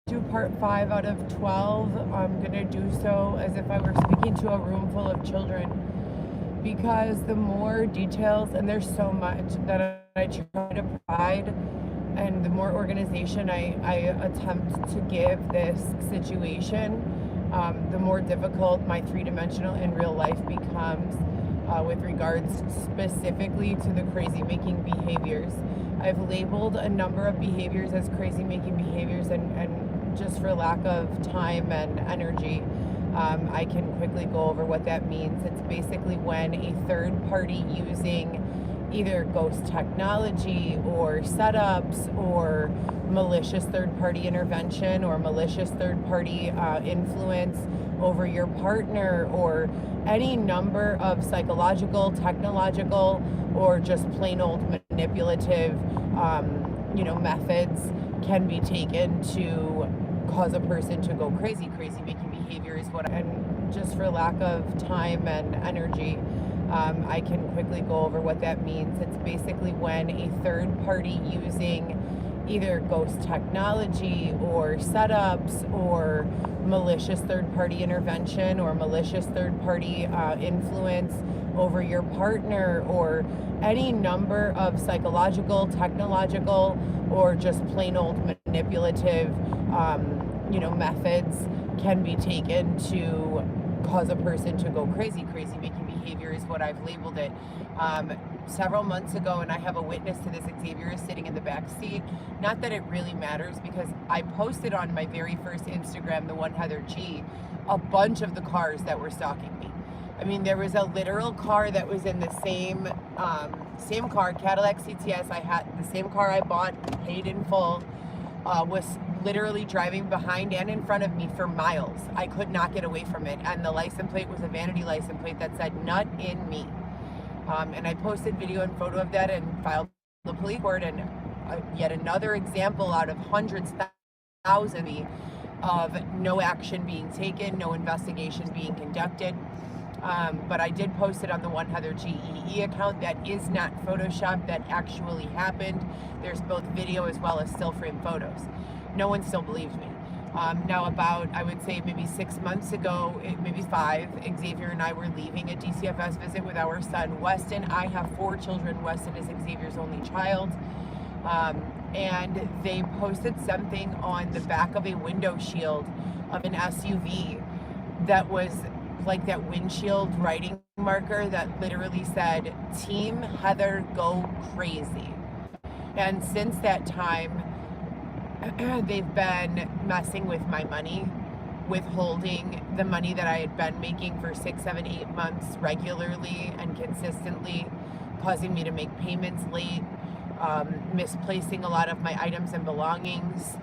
do part 5 out of 12. I'm going to do so as if I were speaking to a room full of children, because the more details, and there's so much that I try to provide, and the more organization I attempt to give this situation, the more difficult my three-dimensional in real life becomes, with regards specifically to the crazy making behaviors. I've labeled a number of behaviors as crazy making behaviors, and just for lack of time and energy, I can quickly go over what that means. It's basically when a third party using either ghost technology or setups or malicious third-party intervention or malicious third-party influence over your partner, or any number of psychological, technological, or just plain old manipulative methods can be taken to cause a person to go crazy. Crazy making behavior is what, and just for lack of time and energy, I can quickly go over what that means. It's basically when a third party using either ghost technology or setups or malicious third-party intervention or malicious third-party influence over your partner, or any number of psychological, technological, or just plain old manipulative methods can be taken to cause a person to go crazy. Crazy making behavior is what I've labeled it. Several months ago, and I have a witness to this, Xavier is sitting in the back seat. Not that it really matters, because I posted on my very first Instagram, the one Heather G, a bunch of the cars that were stalking me. I mean, there was a literal car that was in the same car, Cadillac CTS. I had the same car I bought, paid in full, was literally driving behind and in front of me for miles. I could not get away from it, and the license plate was a vanity license plate that said "nut in me." And I posted video and photo of that and filed the police report, and yet another example out of hundreds, thousands of no action being taken, no investigation being conducted. But I did post it on the One Heather GEE account. That is not Photoshop. That actually happened. There's both video as well as still frame photos. No one still believes me. Now about, I would say maybe 6 months ago, maybe 5, Xavier and I were leaving a DCFS visit with our son, Weston. I have 4 children. Weston is Xavier's only child. And they posted something on the back of a window shield of an SUV that was like that windshield writing marker that literally said, "Team Heather go crazy." And since that time, they've been messing with my money, withholding the money that I had been making for 6, 7, 8 months regularly and consistently, causing me to make payments late, misplacing a lot of my items and belongings.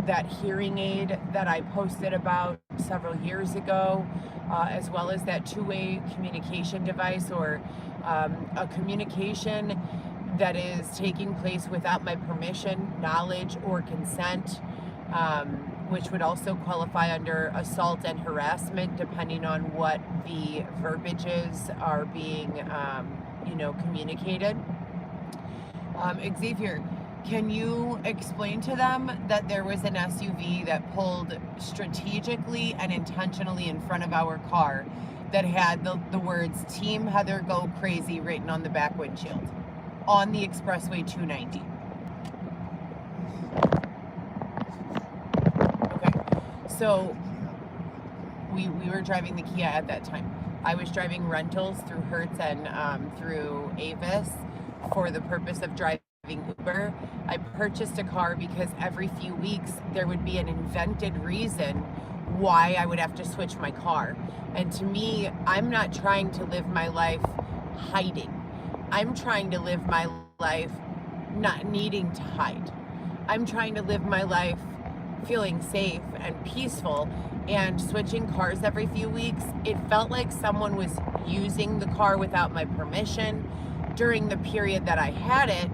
That hearing aid that I posted about several years ago, as well as that two-way communication device, or a communication that is taking place without my permission, knowledge, or consent, which would also qualify under assault and harassment, depending on what the verbiages are being, communicated. Xavier, can you explain to them that there was an SUV that pulled strategically and intentionally in front of our car that had the words "Team Heather go crazy" written on the back windshield on the Expressway 290? Okay, so we were driving the Kia at that time. I was driving rentals through Hertz and through Avis for the purpose of driving Uber. I purchased a car because every few weeks there would be an invented reason why I would have to switch my car. And to me, I'm not trying to live my life hiding. I'm trying to live my life not needing to hide. I'm trying to live my life feeling safe and peaceful, and switching cars every few weeks, it felt like someone was using the car without my permission during the period that I had it,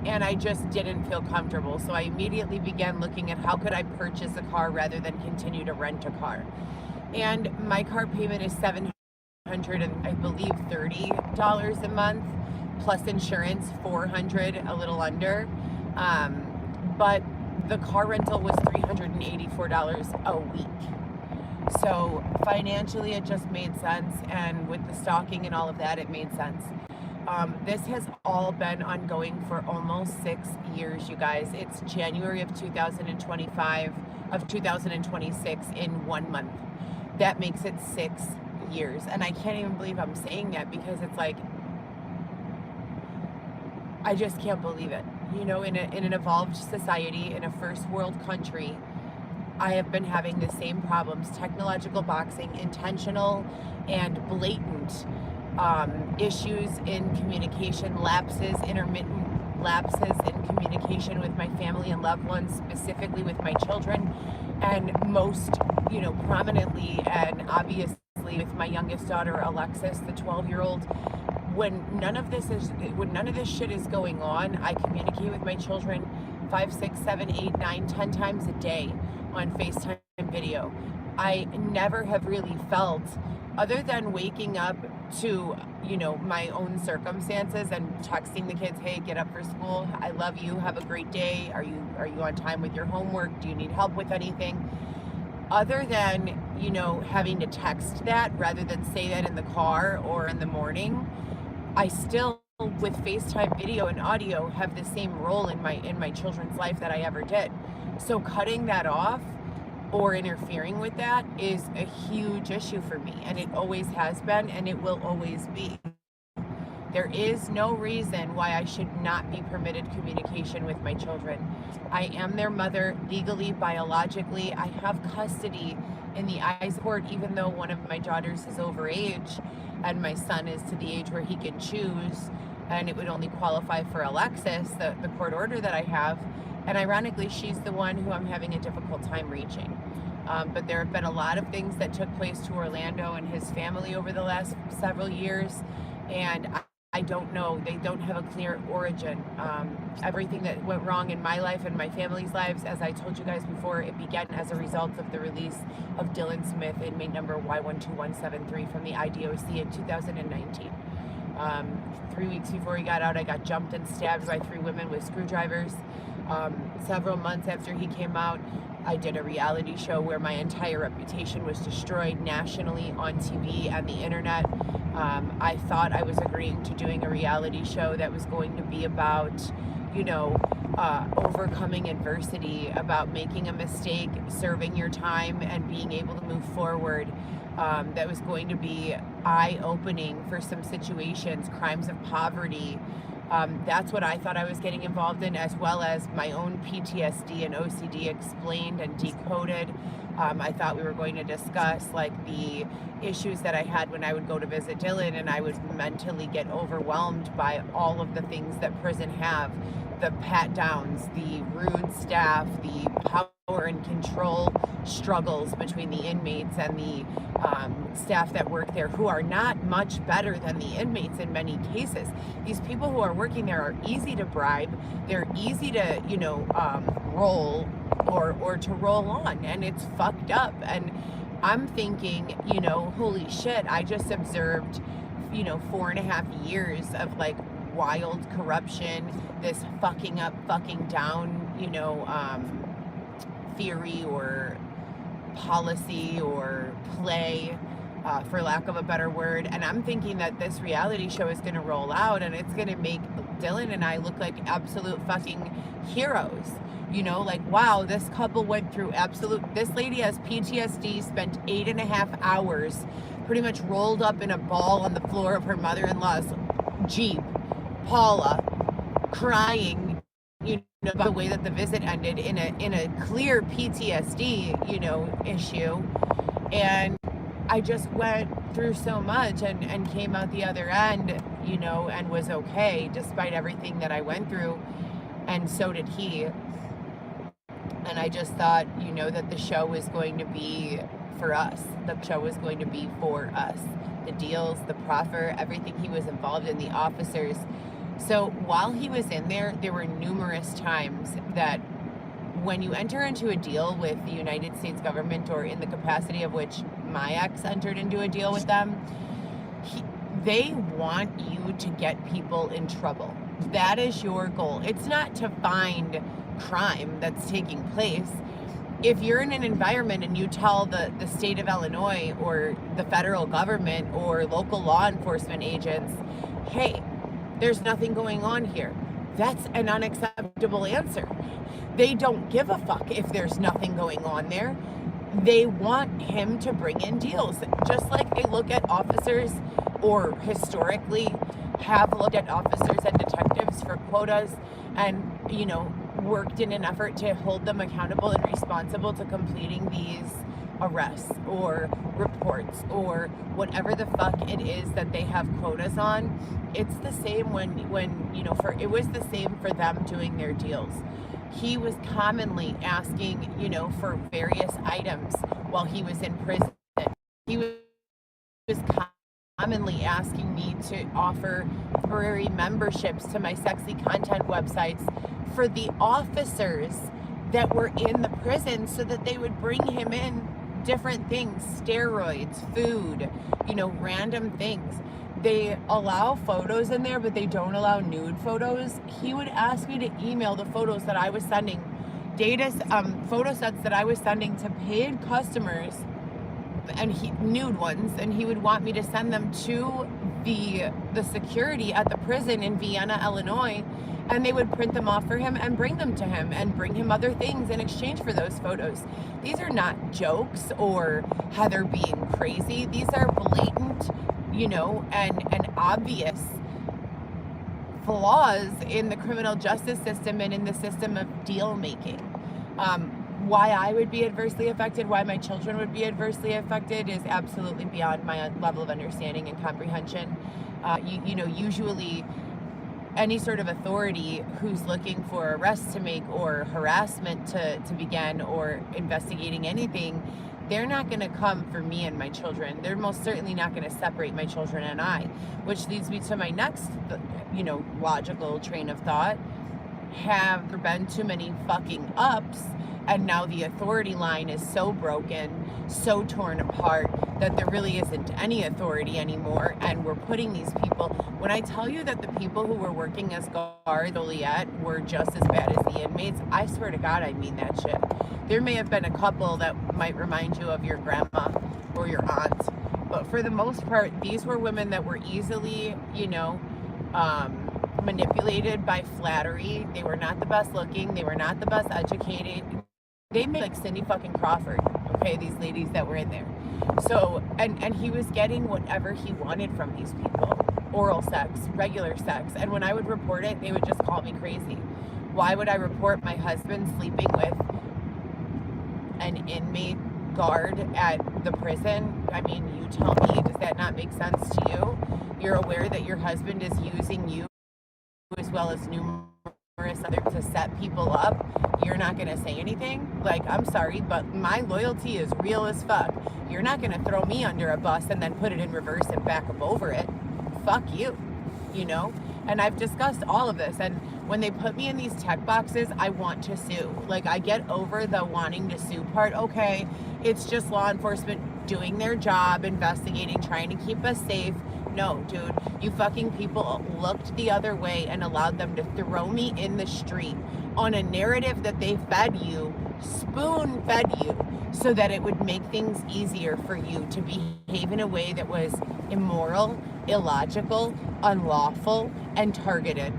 and I just didn't feel comfortable. So I immediately began looking at how could I purchase a car rather than continue to rent a car. And my car payment is $730 a month, plus insurance $400, a little under. But the car rental was $384 a week. So financially, it just made sense, and with the stalking and all of that, it made sense. This has all been ongoing for almost 6 years, you guys. It's January of 2026 in 1 month. That makes it 6 years. And I can't even believe I'm saying that, because it's like, I just can't believe it. You know, in an evolved society, in a first world country, I have been having the same problems: technological boxing, intentional and blatant issues in communication, intermittent lapses in communication with my family and loved ones, specifically with my children, and most, prominently and obviously with my youngest daughter, Alexis, the 12-year-old. When none of this shit is going on, I communicate with my children 5, 6, 7, 8, 9, 10 times a day on FaceTime video. I never have really felt, other than waking up to, my own circumstances and texting the kids, hey, get up for school, I love you, have a great day, are you on time with your homework, do you need help with anything? Other than, having to text that rather than say that in the car or in the morning, I still, with FaceTime video and audio, have the same role in my children's life that I ever did. So cutting that off or interfering with that is a huge issue for me, and it always has been, and it will always be. There is no reason why I should not be permitted communication with my children. I am their mother legally, biologically. I have custody in the eyes of court, even though one of my daughters is over age and my son is to the age where he can choose, and it would only qualify for Alexis, the court order that I have. And ironically, she's the one who I'm having a difficult time reaching. But there have been a lot of things that took place to Orlando and his family over the last several years, and I don't know. They don't have a clear origin. Everything that went wrong in my life and my family's lives, as I told you guys before, it began as a result of the release of Dylan Smith, inmate number Y12173 from the IDOC in 2019. 3 weeks before he got out, I got jumped and stabbed by 3 women with screwdrivers. Several months after he came out, I did a reality show where my entire reputation was destroyed nationally on TV and the internet. I thought I was agreeing to doing a reality show that was going to be about, overcoming adversity, about making a mistake, serving your time, and being able to move forward. That was going to be eye-opening for some situations, crimes of poverty. That's what I thought I was getting involved in, as well as my own PTSD and OCD explained and decoded. I thought we were going to discuss the issues that I had when I would go to visit Dylan, and I would mentally get overwhelmed by all of the things that prison have: the pat downs, the rude staff, the power and control struggles between the inmates and the staff that work there, who are not much better than the inmates in many cases. These people who are working there are easy to bribe. They're easy to, roll or to roll on, and it's fucked up. And I'm thinking, holy shit, I just observed, 4.5 years of wild corruption, this fucking up, fucking down, theory or policy or play, for lack of a better word. And I'm thinking that this reality show is going to roll out, and it's going to make Dylan and I look like absolute fucking heroes. Wow, this couple went through this lady has PTSD, spent 8.5 hours pretty much rolled up in a ball on the floor of her mother-in-law's Jeep, Paula, crying, about the way that the visit ended in a clear PTSD, issue. And I just went through so much and came out the other end, and was okay despite everything that I went through. And so did he. And I just thought, that the show was going to be for us. The show was going to be for us. The deals, the proffer, everything he was involved in, the officers. So while he was in there, there were numerous times that when you enter into a deal with the United States government, or in the capacity of which my ex entered into a deal with them, they want you to get people in trouble. That is your goal. It's not to find crime that's taking place. If you're in an environment and you tell the state of Illinois or the federal government or local law enforcement agents, hey, there's nothing going on here, that's an unacceptable answer. They don't give a fuck if there's nothing going on there. They want him to bring in deals, just like they look at officers, or historically have looked at officers and detectives for quotas and, worked in an effort to hold them accountable and responsible to completing these arrests or reports or whatever the fuck it is that they have quotas on. It's the same when it was the same for them doing their deals. He was commonly asking, for various items while he was in prison. He was commonly asking me to offer temporary memberships to my sexy content websites for the officers that were in the prison so that they would bring him in different things, steroids, food, random things. They allow photos in there, but they don't allow nude photos. He would ask me to email the photos that I was sending, photo sets that I was sending to paid customers, and nude ones, and he would want me to send them to the security at the prison in Vienna, Illinois, and they would print them off for him and bring them to him and bring him other things in exchange for those photos. These are not jokes or Heather being crazy. These are blatant, and obvious flaws in the criminal justice system and in the system of deal making. Why I would be adversely affected, why my children would be adversely affected, is absolutely beyond my level of understanding and comprehension. Usually any sort of authority who's looking for arrests to make or harassment to begin or investigating anything, they're not going to come for me and my children. They're most certainly not going to separate my children and I, which leads me to my next, logical train of thought. Have there been too many fucking ups, and now the authority line is so broken, so torn apart, that there really isn't any authority anymore, and we're putting these people, when I tell you that the people who were working as guards Joliet were just as bad as the inmates, I swear to God, I mean that shit. There may have been a couple that might remind you of your grandma or your aunt, but for the most part, these were women that were easily, manipulated by flattery. They were not the best looking. They were not the best educated. They made like Cindy fucking Crawford, okay, these ladies that were in there. So, and he was getting whatever he wanted from these people. Oral sex, regular sex. And when I would report it, they would just call me crazy. Why would I report my husband sleeping with an inmate guard at the prison? I mean, you tell me, does that not make sense to you? You're aware that your husband is using you as well as numerous others to set people up. You're not going to say anything? Like, I'm sorry, but my loyalty is real as fuck. You're not going to throw me under a bus and then put it in reverse and back up over it. Fuck you, And I've discussed all of this, and when they put me in these tech boxes, I want to sue. Like, I get over the wanting to sue part. Okay, it's just law enforcement doing their job, investigating, trying to keep us safe. No, dude, you fucking people looked the other way and allowed them to throw me in the street on a narrative that they fed you, spoon-fed you, so that it would make things easier for you to behave in a way that was immoral, illogical, unlawful, and targeted.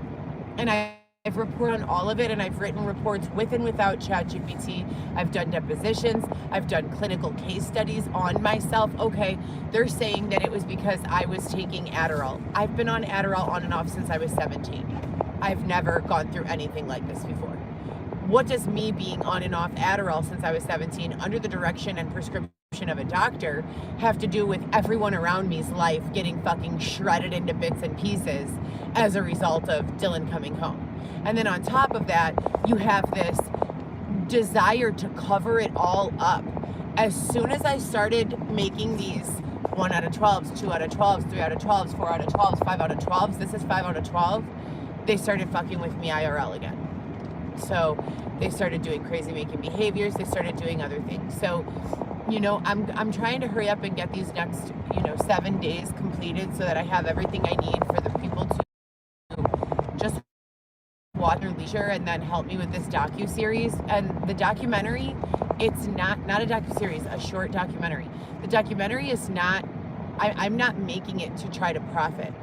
And I've reported on all of it, and I've written reports with and without ChatGPT. I've done depositions. I've done clinical case studies on myself. Okay, they're saying that it was because I was taking Adderall. I've been on Adderall on and off since I was 17. I've never gone through anything like this before. What does me being on and off Adderall since I was 17 under the direction and prescription of a doctor have to do with everyone around me's life getting fucking shredded into bits and pieces as a result of Dylan coming home? And then on top of that, you have this desire to cover it all up. As soon as I started making these 1 out of 12s, 2 out of 12s, 3 out of 12s, 4 out of 12s, 5 out of 12s, this is 5 out of 12, they started fucking with me IRL again. So they started doing crazy making behaviors. They started doing other things. So, I'm trying to hurry up and get these next, 7 days completed so that I have everything I need for the people to just their leisure and then help me with this docu-series. And the documentary, it's not a docu-series, a short documentary. The documentary is not, I'm not making it to try to profit.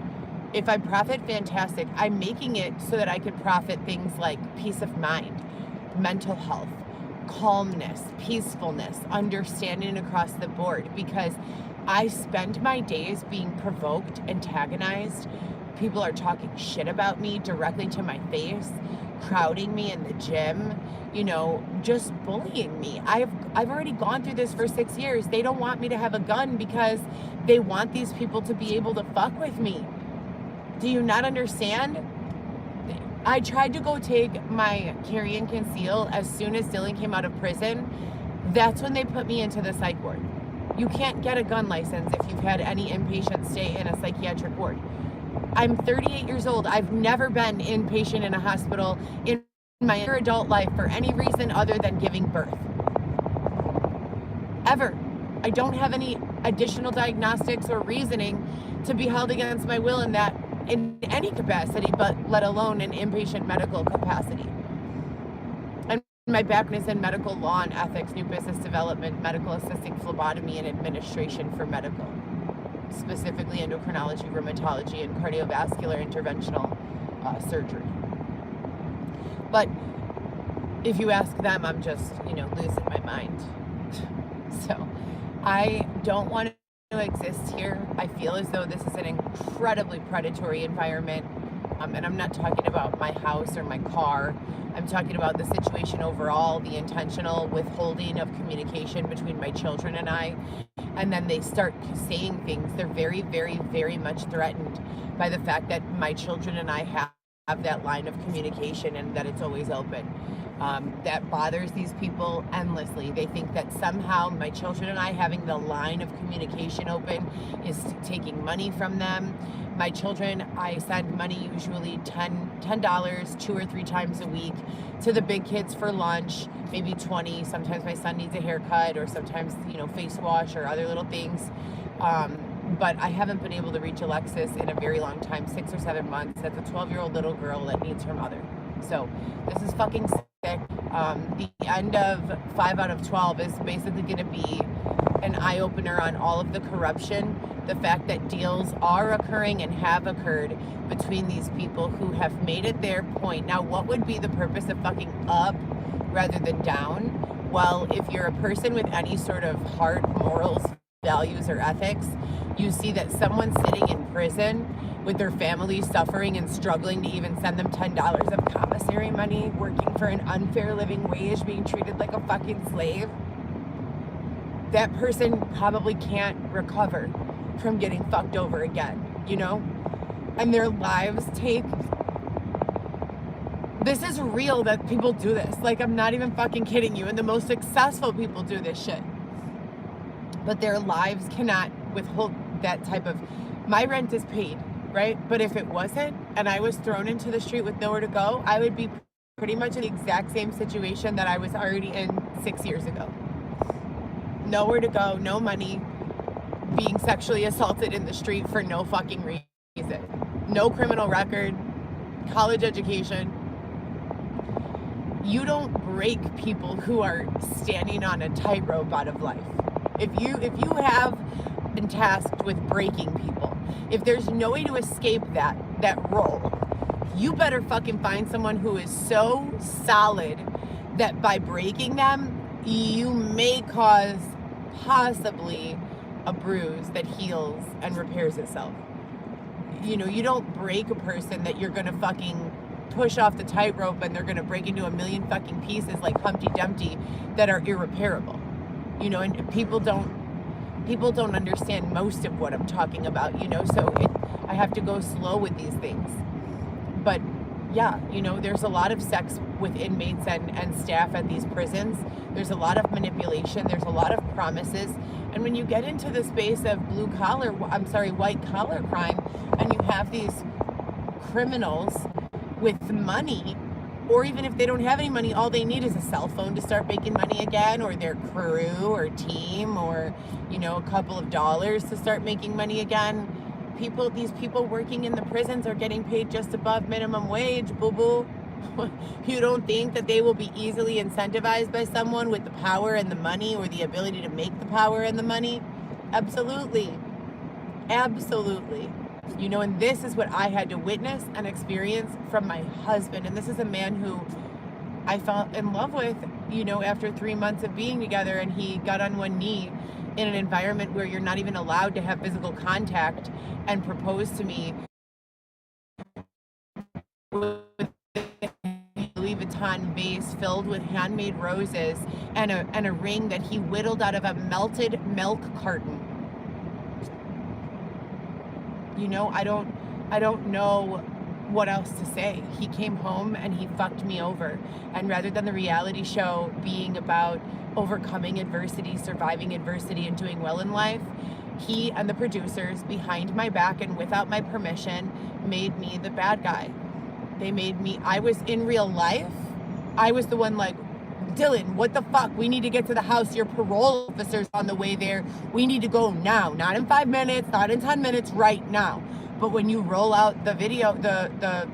If I profit, fantastic. I'm making it so that I can profit things like peace of mind, mental health, calmness, peacefulness, understanding across the board, because I spend my days being provoked, antagonized. People are talking shit about me directly to my face, crowding me in the gym, you know, just bullying me. I've already gone through this for 6 years. They don't want me to have a gun because they want these people to be able to fuck with me. Do you not understand? I tried to go take my carry and conceal as soon as Dylan came out of prison. That's when they put me into the psych ward. You can't get a gun license if you've had any inpatient stay in a psychiatric ward. I'm 38 years old. I've never been inpatient in a hospital in my entire adult life for any reason other than giving birth. Ever. I don't have any additional diagnostics or reasoning to be held against my will in any capacity, but let alone an inpatient medical capacity. And my background is in medical law and ethics, new business development, medical assisting, phlebotomy, and administration for medical, specifically endocrinology, rheumatology, and cardiovascular interventional surgery. But if you ask them, I'm just, losing my mind. So I don't want to exist here. I feel as though this is an incredibly predatory environment. And I'm not talking about my house or my car. I'm talking about the situation overall, the intentional withholding of communication between my children and I. And then they start saying things. They're very, very, very much threatened by the fact that my children and I have that line of communication and that it's always open. That bothers these people endlessly. They think that somehow my children and I having the line of communication open is taking money from them. My children, I send money usually $10 2 or 3 times a week to the big kids for lunch, maybe 20. Sometimes my son needs a haircut or sometimes, face wash or other little things. But I haven't been able to reach Alexis in a very long time, 6 or 7 months. That's a 12-year-old little girl that needs her mother. So this is fucking sick. The end of 5 out of 12 is basically going to be an eye-opener on all of the corruption, the fact that deals are occurring and have occurred between these people who have made it their point. Now, what would be the purpose of fucking up rather than down? Well, if you're a person with any sort of heart, morals, values, or ethics, you see that someone sitting in prison with their family suffering and struggling to even send them $10 of commissary money, working for an unfair living wage, being treated like a fucking slave, that person probably can't recover from getting fucked over again, And their lives this is real that people do this. Like, I'm not even fucking kidding you. And the most successful people do this shit. But their lives cannot withhold that type of, my rent is paid, right? But if it wasn't, and I was thrown into the street with nowhere to go, I would be pretty much in the exact same situation that I was already in 6 years ago. Nowhere to go, no money, being sexually assaulted in the street for no fucking reason. No criminal record, college education. You don't break people who are standing on a tightrope out of life. If you have been tasked with breaking people, if there's no way to escape that role, you better fucking find someone who is so solid that by breaking them, you may cause possibly a bruise that heals and repairs itself. You don't break a person that you're gonna fucking push off the tightrope and they're gonna break into a million fucking pieces like Humpty Dumpty that are irreparable. And people don't understand most of what I'm talking about, so I have to go slow with these things. But yeah, there's a lot of sex with inmates and staff at these prisons. There's a lot of manipulation. There's a lot of promises. And when you get into the space of white collar crime, and you have these criminals with money, or even if they don't have any money, all they need is a cell phone to start making money again, or their crew or team, or, a couple of dollars to start making money again. These people working in the prisons are getting paid just above minimum wage, boo-boo. You don't think that they will be easily incentivized by someone with the power and the money, or the ability to make the power and the money? Absolutely. Absolutely. You know, and this is what I had to witness and experience from my husband. And this is a man who I fell in love with, you know, after 3 months of being together, and he got on one knee in an environment where you're not even allowed to have physical contact and proposed to me with Louis Vuitton vase filled with handmade roses and a ring that he whittled out of a melted milk carton. You know, I don't know what else to say. He came home and he fucked me over. And rather than the reality show being about overcoming adversity, surviving adversity, and doing well in life, he and the producers behind my back and without my permission made me the bad guy. They made me, I was in real life, I was the one like, Dylan, what the fuck? We need to get to the house. Your parole officer's on the way there. We need to go now. Not in 5 minutes, not in 10 minutes, right now. But when you roll out the video, the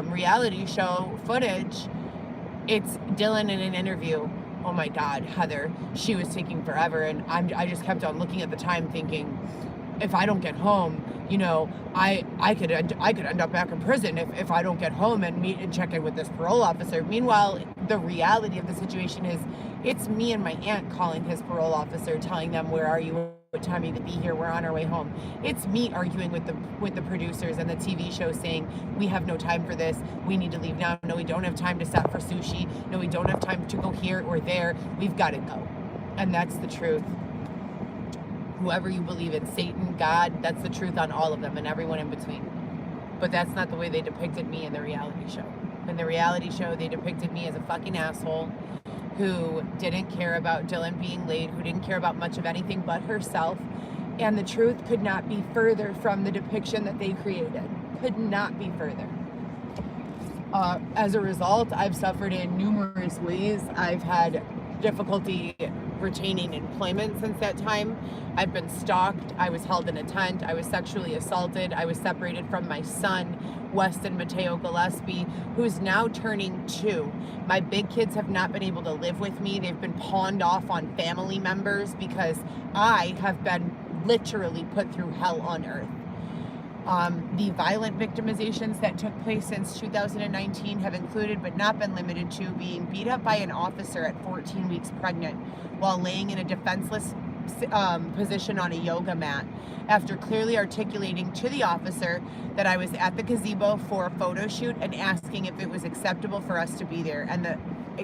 reality show footage, it's Dylan in an interview. Oh my God, Heather, she was taking forever. And I just kept on looking at the time thinking, if I don't get home, you know, I could end up back in prison if I don't get home and meet and check in with this parole officer. Meanwhile, the reality of the situation is it's me and my aunt calling his parole officer, telling them, where are you? What time are you gonna be here? We're on our way home. It's me arguing with the producers and the TV show saying, we have no time for this. We need to leave now. No, we don't have time to stop for sushi. No, we don't have time to go here or there. We've got to go. And that's the truth. Whoever you believe in, Satan, God, that's the truth on all of them and everyone in between. But that's not the way they depicted me in the reality show. In the reality show, they depicted me as a fucking asshole who didn't care about Dylan being late, who didn't care about much of anything but herself. And the truth could not be further from the depiction that they created. Could not be further. As a result, I've suffered in numerous ways. I've had difficulty retaining employment since that time. I've been stalked. I was held in a tent. I was sexually assaulted. I was separated from my son, Weston Mateo Gillespie, who's now turning 2. My big kids have not been able to live with me. They've been pawned off on family members because I have been literally put through hell on earth. The violent victimizations that took place since 2019 have included, but not been limited to, being beat up by an officer at 14 weeks pregnant while laying in a defenseless position on a yoga mat, after clearly articulating to the officer that I was at the gazebo for a photo shoot and asking if it was acceptable for us to be there. And the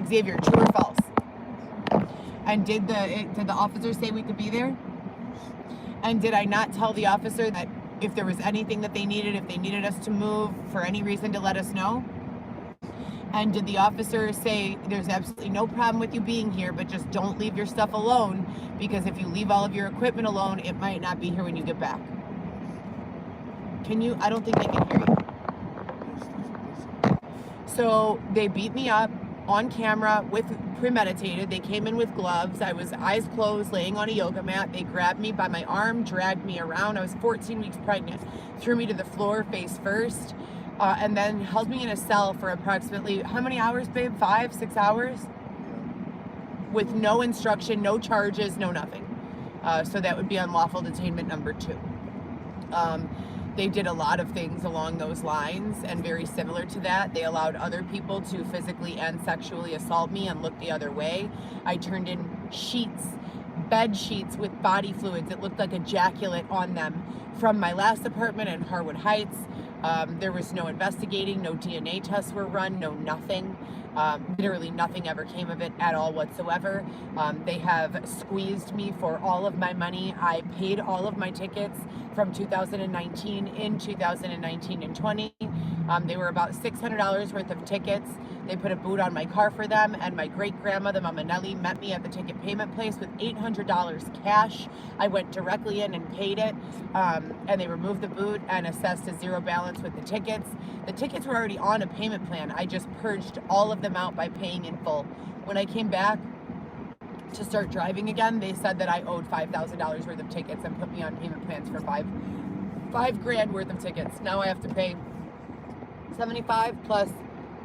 Xavier, true or false? And did the officer say we could be there? And did I not tell the officer that if there was anything that they needed, if they needed us to move for any reason, to let us know? And did the officer say, there's absolutely no problem with you being here, but just don't leave your stuff alone, because if you leave all of your equipment alone, it might not be here when you get back? Can you? I don't think they can hear you. So they beat me up on camera with premeditated. They came in with gloves. I was eyes closed, laying on a yoga mat. They grabbed me by my arm, dragged me around. I was 14 weeks pregnant, threw me to the floor face first, and then held me in a cell for approximately, how many hours, babe? 5, 6 hours? With no instruction, no charges, no nothing. So that would be unlawful detainment number 2. They did a lot of things along those lines, and very similar to that. They allowed other people to physically and sexually assault me and look the other way. I turned in sheets, bed sheets with body fluids that looked like ejaculate on them from my last apartment in Harwood Heights. There was no investigating, no DNA tests were run, no nothing. Literally nothing ever came of it at all whatsoever. They have squeezed me for all of my money. I paid all of my tickets from 2019 in 2019 and 20. They were about $600 worth of tickets. They put a boot on my car for them, and my great-grandmother, Mama Nellie, met me at the ticket payment place with $800 cash. I went directly in and paid it, and they removed the boot and assessed a zero balance with the tickets. The tickets were already on a payment plan. I just purged all of them out by paying in full. When I came back to start driving again, they said that I owed $5,000 worth of tickets and put me on payment plans for $5 grand worth of tickets. Now I have to pay $75 plus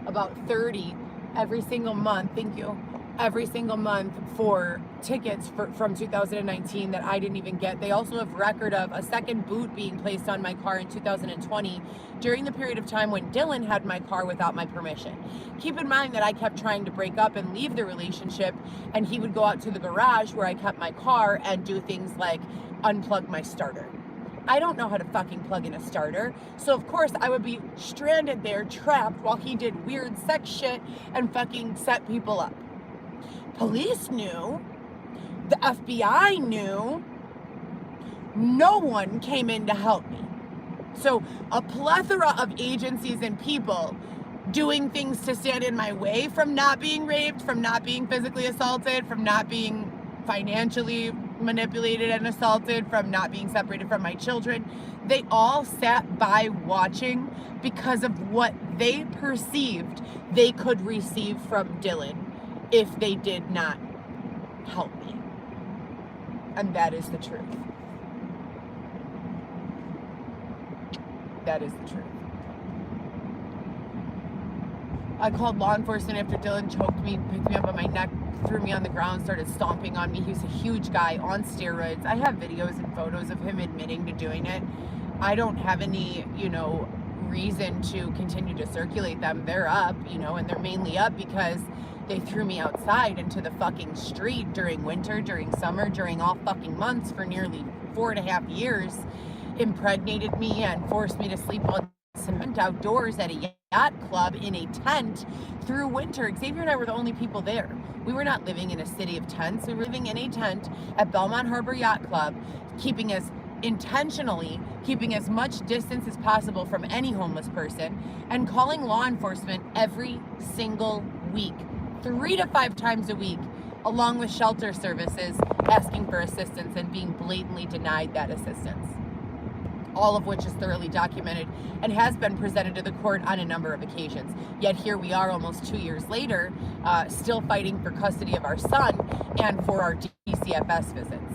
about 30 every single month, thank you, every single month for tickets from 2019 that I didn't even get. They also have record of a second boot being placed on my car in 2020 during the period of time when Dylan had my car without my permission. Keep in mind that I kept trying to break up and leave the relationship, and he would go out to the garage where I kept my car and do things like unplug my starter. I don't know how to fucking plug in a starter. So of course I would be stranded there, trapped, while he did weird sex shit and fucking set people up. Police knew. The FBI knew. No one came in to help me. So a plethora of agencies and people doing things to stand in my way from not being raped, from not being physically assaulted, from not being financially manipulated and assaulted, from not being separated from my children. They all sat by watching because of what they perceived they could receive from Dylan if they did not help me. And that is the truth. That is the truth. I called law enforcement after Dylan choked me, picked me up on my neck, threw me on the ground, started stomping on me. He was a huge guy on steroids. I have videos and photos of him admitting to doing it. I don't have any, reason to continue to circulate them. They're up, and they're mainly up because they threw me outside into the fucking street during winter, during summer, during all fucking months for nearly 4.5 years, impregnated me and forced me to sleep on cement outdoors at a yacht club in a tent through winter. Xavier and I were the only people there. We were not living in a city of tents. We were living in a tent at Belmont Harbor Yacht Club, intentionally keeping as much distance as possible from any homeless person, and calling law enforcement every single week, 3 to 5 times a week, along with shelter services, asking for assistance and being blatantly denied that assistance. All of which is thoroughly documented and has been presented to the court on a number of occasions. Yet here we are almost 2 years later, still fighting for custody of our son and for our DCFS visits.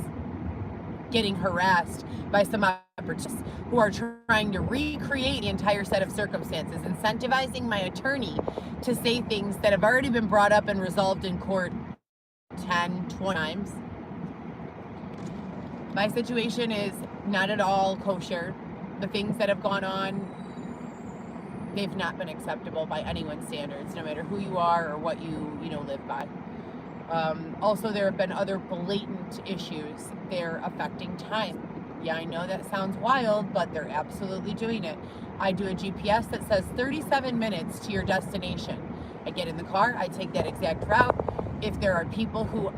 Getting harassed by some opportunists who are trying to recreate the entire set of circumstances, incentivizing my attorney to say things that have already been brought up and resolved in court 10, 20 times. My situation is not at all kosher. The things that have gone on, they've not been acceptable by anyone's standards, no matter who you are or what you live by. Also, there have been other blatant issues. They're affecting time. Yeah, I know that sounds wild, but they're absolutely doing it. I do a GPS that says 37 minutes to your destination. I get in the car, I take that exact route. If there are people who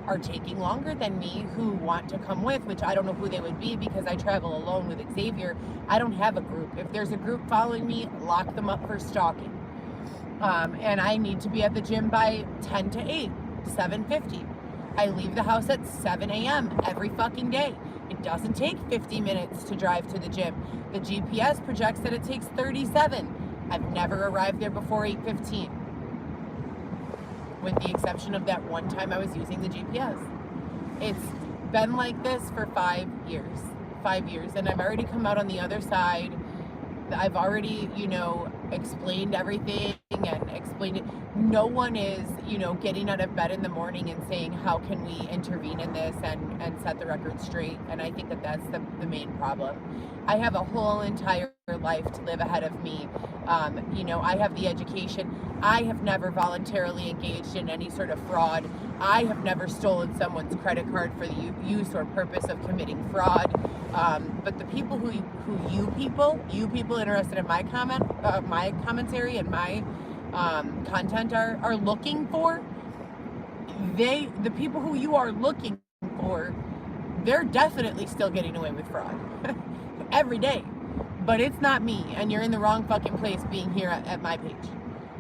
are taking longer than me who want to come with, which I don't know who they would be because I travel alone with Xavier, I don't have a group. If there's a group following me, lock them up for stalking. And I need to be at the gym by 10 to 8, 7:50. I leave the house at 7 a.m. every fucking day. It doesn't take 50 minutes to drive to the gym. The GPS projects that it takes 37. I've never arrived there before 8:15. With the exception of that one time I was using the GPS. It's been like this for 5 years. 5 years. And I've already come out on the other side. I've already, explained everything and explained it. No one is, getting out of bed in the morning and saying, how can we intervene in this and set the record straight? And I think that that's the main problem. I have a whole entire life to live ahead of me. I have the education. I have never voluntarily engaged in any sort of fraud. I have never stolen someone's credit card for the use or purpose of committing fraud. But the people you people interested in my commentary and my content are looking for, the people who you are looking for, they're definitely still getting away with fraud every day. But it's not me, and you're in the wrong fucking place being here at my page.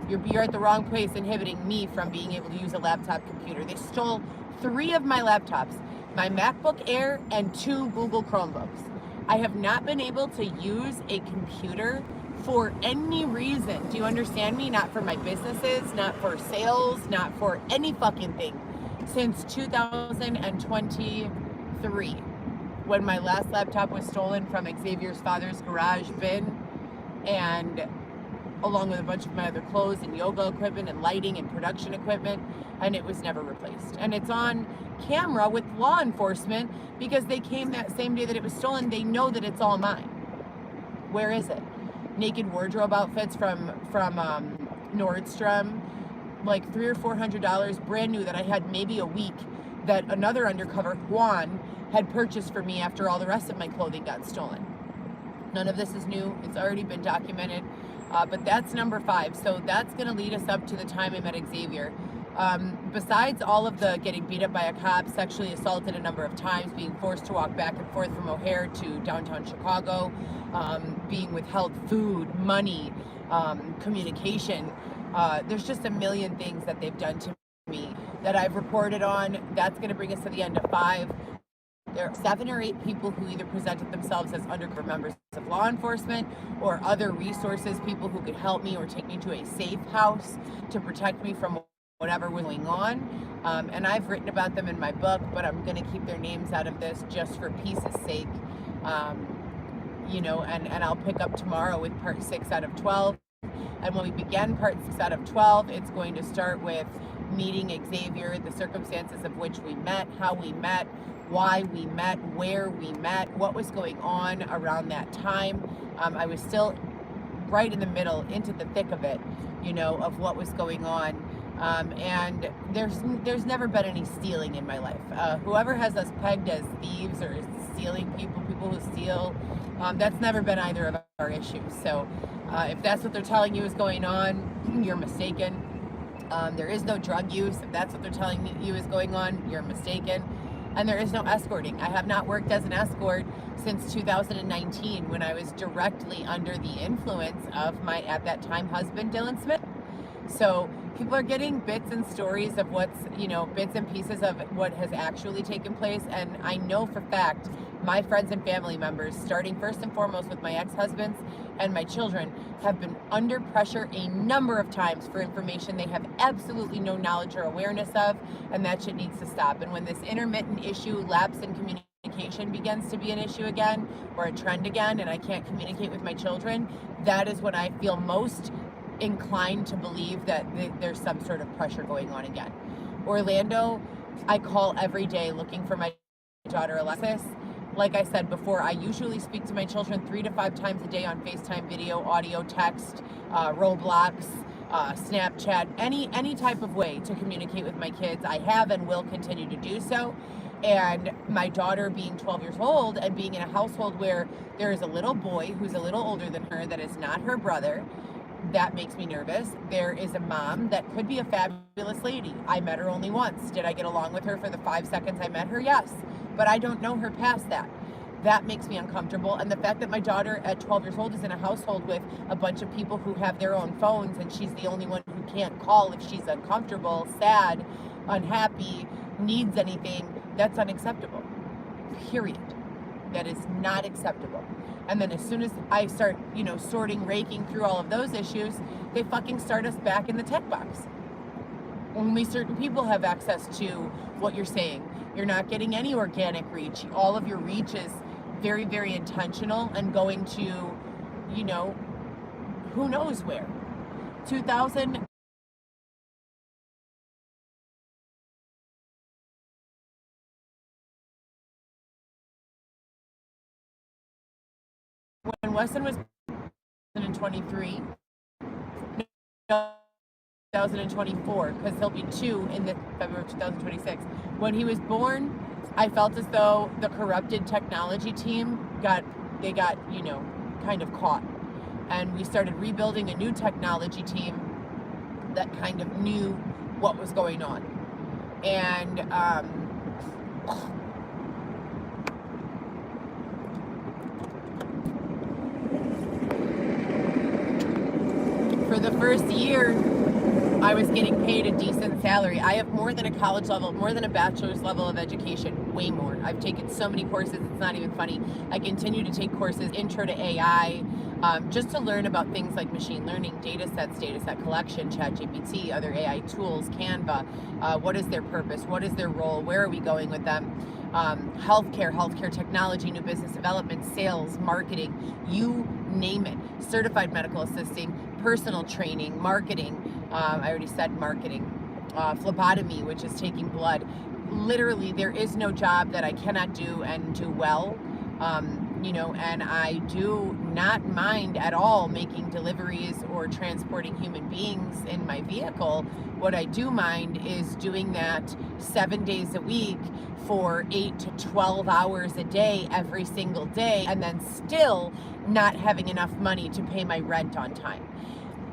You're at the wrong place inhibiting me from being able to use a laptop computer. They stole 3 of my laptops, my MacBook Air and 2 Google Chromebooks. I have not been able to use a computer for any reason. Do you understand me? Not for my businesses, not for sales, not for any fucking thing. Since 2023, when my last laptop was stolen from Xavier's father's garage bin, and along with a bunch of my other clothes and yoga equipment and lighting and production equipment, and it was never replaced. And it's on camera with law enforcement because they came that same day that it was stolen. They know that it's all mine. Where is it? Naked wardrobe outfits from Nordstrom, like $300 or $400, brand new, that I had maybe a week, that another undercover, Juan, had purchased for me after all the rest of my clothing got stolen. None of this is new. It's already been documented. But that's number 5. So that's going to lead us up to the time I met Xavier. Besides all of the getting beat up by a cop, sexually assaulted a number of times, being forced to walk back and forth from O'Hare to downtown Chicago, being withheld food, money, communication. There's just a million things that they've done to me that I've reported on. That's going to bring us to the end of 5. There are 7 or 8 people who either presented themselves as undercover members of law enforcement or other resources, people who could help me or take me to a safe house to protect me from whatever was going on. And I've written about them in my book, but I'm going to keep their names out of this just for peace's sake. And I'll pick up tomorrow with part 6 out of 12. And when we begin part 6 out of 12, it's going to start with meeting Xavier, the circumstances of which we met, how we met, why we met, where we met, what was going on around that time. I was still right in the middle, into the thick of it, of what was going on. And there's never been any stealing in my life. Whoever has us pegged as thieves or stealing people who steal, that's never been either of our issues. So if that's what they're telling you is going on, you're mistaken. There is no drug use. If that's what they're telling you is going on, you're mistaken. And there is no escorting. I have not worked as an escort since 2019, when I was directly under the influence of my, at that time, husband, Dylan Smith. So people are getting bits and stories of what's, bits and pieces of what has actually taken place. And I know for fact, my friends and family members, starting first and foremost with my ex-husbands and my children, have been under pressure a number of times for information they have absolutely no knowledge or awareness of, and that shit needs to stop. And when this intermittent issue, lapse in communication, begins to be an issue again, or a trend again, and I can't communicate with my children, that is when I feel most inclined to believe that there's some sort of pressure going on again. Orlando, I call every day looking for my daughter Alexis. Like I said before, I usually speak to my children 3 to 5 times a day on FaceTime, video, audio, text, Roblox, Snapchat, any type of way to communicate with my kids. I have and will continue to do so. And my daughter being 12 years old and being in a household where there is a little boy who's a little older than her that is not her brother, that makes me nervous. There is a mom that could be a fabulous lady. I met her only once. Did I get along with her for the 5 seconds I met her? Yes. But I don't know her past that. That makes me uncomfortable. And the fact that my daughter at 12 years old is in a household with a bunch of people who have their own phones, and she's the only one who can't call if she's uncomfortable, sad, unhappy, needs anything, that's unacceptable. Period. That is not acceptable. And then as soon as I start, sorting, raking through all of those issues, they fucking start us back in the tech box. Only certain people have access to what you're saying. You're not getting any organic reach. All of your reach is very, very intentional and going to, who knows where. 2000. When Weston was 2023, 2024, because he'll be 2 in the February of 2026. When he was born, I felt as though the corrupted technology team got kind of caught. And we started rebuilding a new technology team that kind of knew what was going on. And for the first year, I was getting paid a decent salary. I have more than a college level, more than a bachelor's level of education, way more. I've taken so many courses, it's not even funny. I continue to take courses, intro to AI, just to learn about things like machine learning, data sets, data set collection, ChatGPT, other AI tools, Canva. What is their purpose? What is their role? Where are we going with them? Healthcare technology, new business development, sales, marketing, you name it. Certified medical assisting, personal training, marketing, I already said marketing, phlebotomy, which is taking blood. Literally, there is no job that I cannot do and do well. And I do not mind at all making deliveries or transporting human beings in my vehicle. What I do mind is doing that 7 days a week for 8 to 12 hours a day, every single day, and then still not having enough money to pay my rent on time.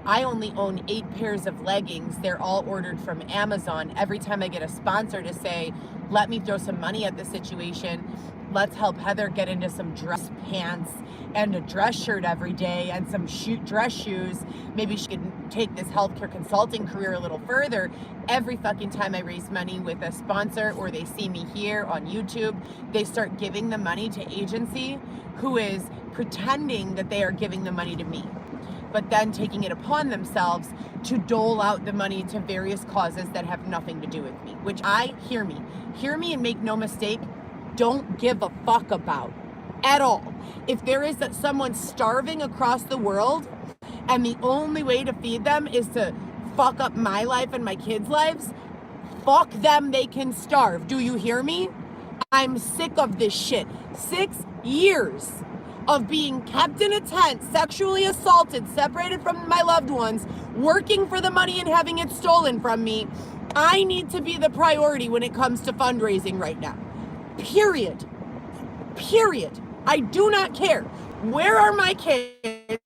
I only own 8 pairs of leggings. They're all ordered from Amazon. Every time I get a sponsor to say, let me throw some money at the situation, let's help Heather get into some dress pants and a dress shirt every day and some dress shoes. Maybe she can take this healthcare consulting career a little further. Every fucking time I raise money with a sponsor or they see me here on YouTube, they start giving the money to agency who is pretending that they are giving the money to me, but then taking it upon themselves to dole out the money to various causes that have nothing to do with me, which hear me and make no mistake, don't give a fuck about at all. If there is someone starving across the world and the only way to feed them is to fuck up my life and my kids' lives, fuck them, they can starve. Do you hear me? I'm sick of this shit. 6 years of being kept in a tent, sexually assaulted, separated from my loved ones, working for the money and having it stolen from me. I need to be the priority when it comes to fundraising right now. Period. I do not care. Where are my kids?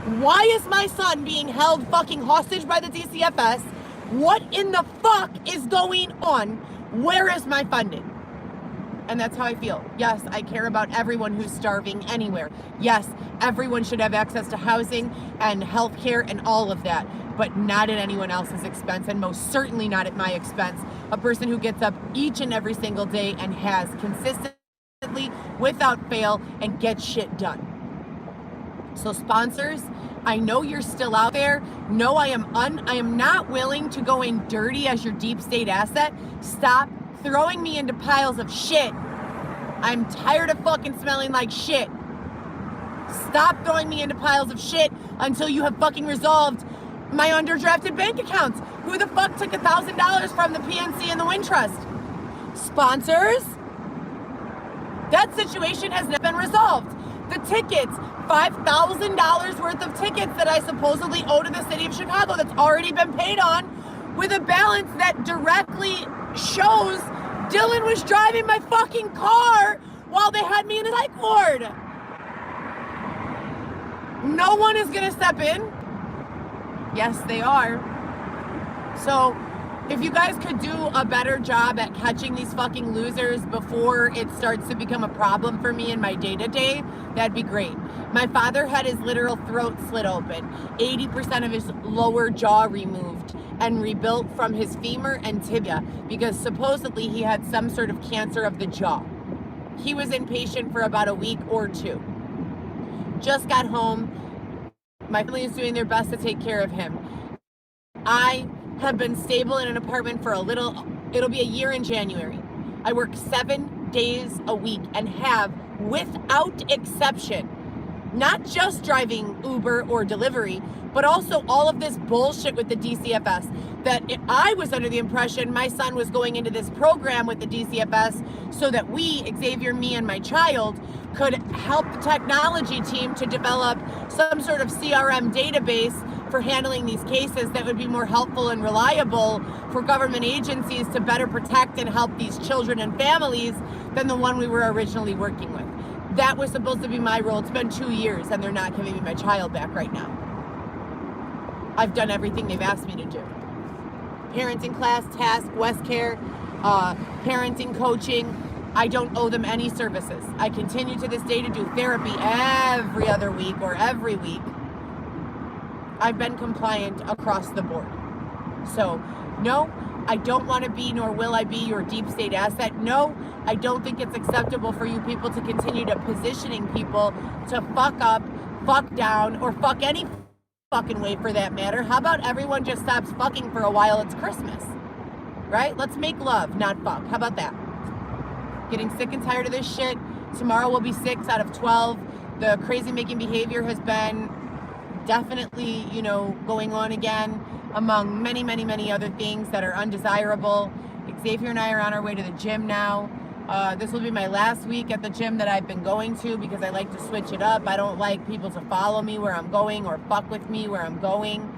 Why is my son being held fucking hostage by the DCFS? What in the fuck is going on? Where is my funding? And that's how I feel. Yes, I care about everyone who's starving anywhere. Yes, everyone should have access to housing and healthcare and all of that, but not at anyone else's expense, and most certainly not at my expense. A person who gets up each and every single day and has consistently, without fail, and gets shit done. So sponsors, I know you're still out there. No, I am not willing to go in dirty as your deep state asset. Stop throwing me into piles of shit. I'm tired of fucking smelling like shit. Stop throwing me into piles of shit until you have fucking resolved my underdrafted bank accounts. Who the fuck took $1,000 from the PNC and the Wintrust? Sponsors? That situation has not been resolved. The tickets, $5,000 worth of tickets that I supposedly owe to the city of Chicago that's already been paid on, with a balance that directly shows Dylan was driving my fucking car while they had me in a psych ward. No one is gonna step in. Yes, they are. So if you guys could do a better job at catching these fucking losers before it starts to become a problem for me in my day-to-day, that'd be great. My father had his literal throat slit open, 80% of his lower jaw removed and rebuilt from his femur and tibia because supposedly he had some sort of cancer of the jaw. He was inpatient for about a week or two. Just got home. My family is doing their best to take care of him. I have been stable in an apartment for it'll be a year in January. I work 7 days a week and have, without exception, not just driving Uber or delivery, but also all of this bullshit with the DCFS. That I was under the impression my son was going into this program with the DCFS so that we, Xavier, me, and my child, could help the technology team to develop some sort of CRM database for handling these cases that would be more helpful and reliable for government agencies to better protect and help these children and families than the one we were originally working with. That was supposed to be my role. It's been 2 years and they're not giving me my child back right now. I've done everything they've asked me to do. Parenting class, task, WestCare, parenting coaching. I don't owe them any services. I continue to this day to do therapy every other week or every week. I've been compliant across the board. So, no, I don't want to be, nor will I be, your deep state asset. No, I don't think it's acceptable for you people to continue to positioning people to fuck up, fuck down, or fuck any fucking way for that matter. How about everyone just stops fucking for a while? It's Christmas, right? Let's make love, not fuck. How about that? Getting sick and tired of this shit. Tomorrow will be 6 out of 12. The crazy making behavior has been definitely, you know, going on again, among many, many, many other things that are undesirable. Xavier and I are on our way to the gym now. This will be my last week at the gym that I've been going to because I like to switch it up. I don't like people to follow me where I'm going or fuck with me where I'm going.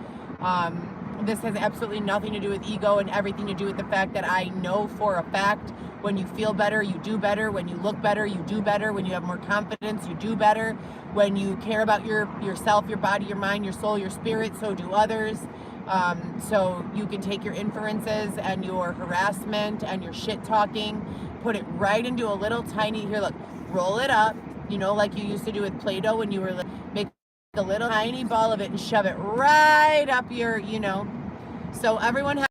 This has absolutely nothing to do with ego and everything to do with the fact that I know for a fact when you feel better, you do better. When you look better, you do better. When you have more confidence, you do better. When you care about yourself, your body, your mind, your soul, your spirit, so do others. So you can take your inferences and your harassment and your shit talking, put it right into a little tiny, here, look, roll it up, you know, like you used to do with Play-Doh when you were, make a little tiny ball of it and shove it right up your, you know. So everyone has